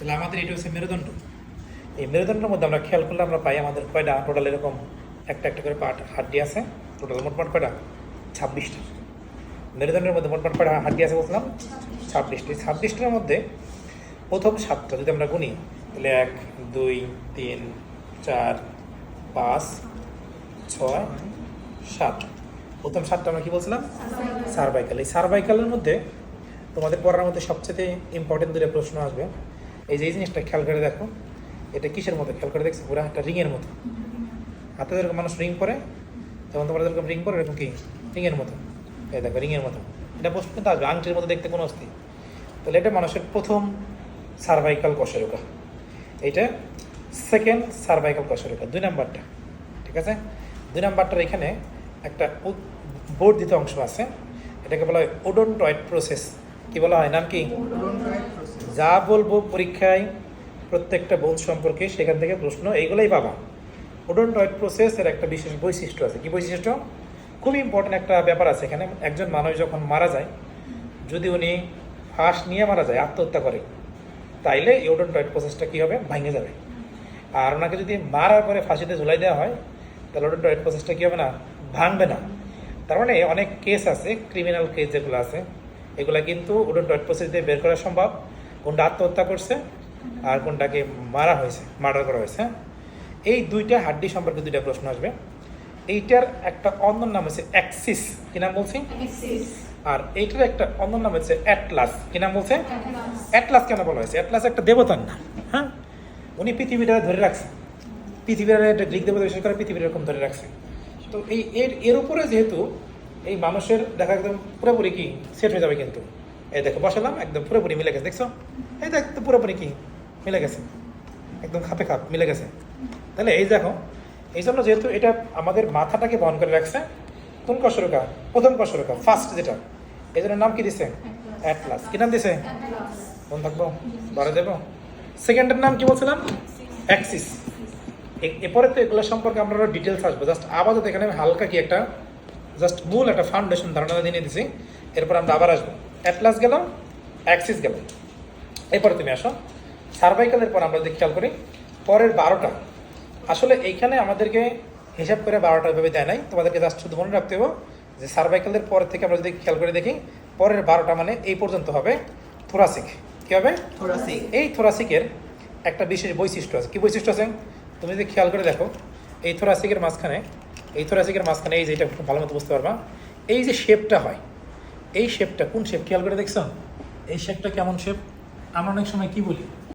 তাহলে আমাদের এটা হচ্ছে মেরুদণ্ড। এই মেরুদণ্ডের মধ্যে আমরা খেয়াল করলে আমরা পাই আমাদের কয়টা টোটাল এরকম একটা একটা করে পার্ট হাড্ডি আছে। টোটাল মোটমাট কয়টা? 26টা। মেরুদণ্ডের মধ্যে মোটমাট কয়টা হাড্ডি আছে বলছিলাম? 26টি। 26টার মধ্যে প্রথম 7টা যদি আমরা গুনি তাহলে 1 2 3 4 5 6 7। প্রথম 7টা আমরা কি বলছিলাম? সার্ভাইকাল। এই সার্ভাইকালের মধ্যে তোমাদের পড়ার মধ্যে সবচেয়ে ইম্পর্টেন্ট দুটো প্রশ্ন আসবে। এই যে এই জিনিসটা খেয়াল করে দেখো, এটা কিসের মতো খেয়াল করে দেখছো? পুরো একটা রিংয়ের মতো। হাতে যেরকম মানুষ রিং পরে, যেমন তোমরা যেরকম রিং পরে এরকম কি রিংয়ের মতো। এই দেখো রিংয়ের মতো। এটা প্রশ্ন কিন্তু আসবে আংটির মতো দেখতে কোনো অস্তি। তাহলে এটা মানুষের প্রথম সার্ভাইকাল কশেরুকা। এইটা সেকেন্ড সার্ভাইকাল কশেরুকা, 2 নাম্বারটা। ঠিক আছে, 2 নাম্বারটার এখানে একটা বর্ধিত অংশ আছে, এটাকে বলা হয় ওডোনটয়েড প্রসেস। কি বলা হয়? নাম কি? যা বলবো পরীক্ষায় প্রত্যেকটা বোধ সম্পর্কে সেখান থেকে প্রশ্ন এইগুলোই পাবা। ওডোনটয়েড প্রসেসের একটা বিশেষ বৈশিষ্ট্য আছে। কি বৈশিষ্ট্য? খুব ইম্পর্টেন্ট একটা ব্যাপার আছে এখানে। একজন মানুষ যখন মারা যায়, যদি উনি ফাঁস নিয়ে মারা যায়, আত্মহত্যা করে, তাইলে এই ওডোনটয়েড প্রসেসটা কী হবে? ভাঙে যাবে। আর ওনাকে যদি মারার পরে ফাঁসিতে ঝুলাই দেওয়া হয়, তাহলে ওডোনটয়েড প্রসেসটা কী হবে না? ভাঙবে না। তার মানে অনেক কেস আছে, ক্রিমিনাল কেস যেগুলো আছে, এগুলো কিন্তু ওডোনটয়েড প্রসেস দিয়ে বের করা সম্ভব, কোনটা আত্মহত্যা করছে আর কোনটাকে মারা হয়েছে, মার্ডার করা হয়েছে। এই দুইটা হাড্ডি সম্পর্কে দুইটা প্রশ্ন আসবে। এইটার একটা অন্য নাম হচ্ছে অ্যাক্সিস। কি নাম বলছি? আর এইটার একটা অন্য নাম হচ্ছে অ্যাটলাস। কি নাম বলছে? অ্যাটলাস কেন বলা হয়েছে? অ্যাটলাস একটা দেবতার নাম। হ্যাঁ, উনি পৃথিবীটা ধরে রাখছে। পৃথিবীর একটা গ্রিক দেবতা বিশেষ করে পৃথিবীর এরকম ধরে রাখছে। তো এর উপরে যেহেতু এই মানুষের দেখা একদম পুরোপুরি কি সেট হয়ে যাবে, কিন্তু এই দেখো বসালাম একদম পুরোপুরি মিলে গেছে। দেখছো? এই দেখ তো পুরোপুরি কি মিলে গেছে, একদম খাপে খাপ মিলে গেছে। তাহলে এই দেখো, এই জন্য যেহেতু এটা আমাদের মাথাটাকে বহন করে রাখছে, কোন কশরকা? প্রথম কশরকা, ফার্স্ট যেটা, এই জন্য নাম কি দিছে? অ্যাটলাস। কি নাম দিছে? কোন থাকবো? বারে দেবো। সেকেন্ডের নাম কি বলছিলাম? অ্যাক্সিস। এরপরে তো এগুলো সম্পর্কে আমরা ডিটেলস আসবো। জাস্ট আপাতত এখানে আমি হালকা কি একটা জাস্ট মূল একটা ফাউন্ডেশন ধারণা দিয়ে দিছি। এরপর আমরা আবার আসবো। অ্যাটলাস গেল, অ্যাক্সিস গেল। এরপরে তুমি আসো সার্ভাইকালের পর আমরা যদি খেয়াল করি পরের 12টা। আসলে এইখানে আমাদেরকে হিসাব করে 12টা ভেবে দেয় নাই, তোমাদেরকে জাস্ট শুধু মনে রাখতে হবে যে সার্ভাইকালের পর থেকে আমরা যদি খেয়াল করে দেখি পরের 12টা মানে এই পর্যন্ত হবে থোরাসিক। কি হবে? থোরাসিক। এই থোরাসিকের একটা বিশেষ বৈশিষ্ট্য আছে। কি বৈশিষ্ট্য আছে? তুমি যদি খেয়াল করে দেখো এই থোরাসিকের মাঝখানে, এই যে এটা খুব ভালো মতো বুঝতে পারবা, এই যে শেপটা হয়, এই শেপটা কোন শেপ? খেয়াল করে দেখছো এই শেপটা কেমন শেপ? আমরা অনেক সময় কি বলি?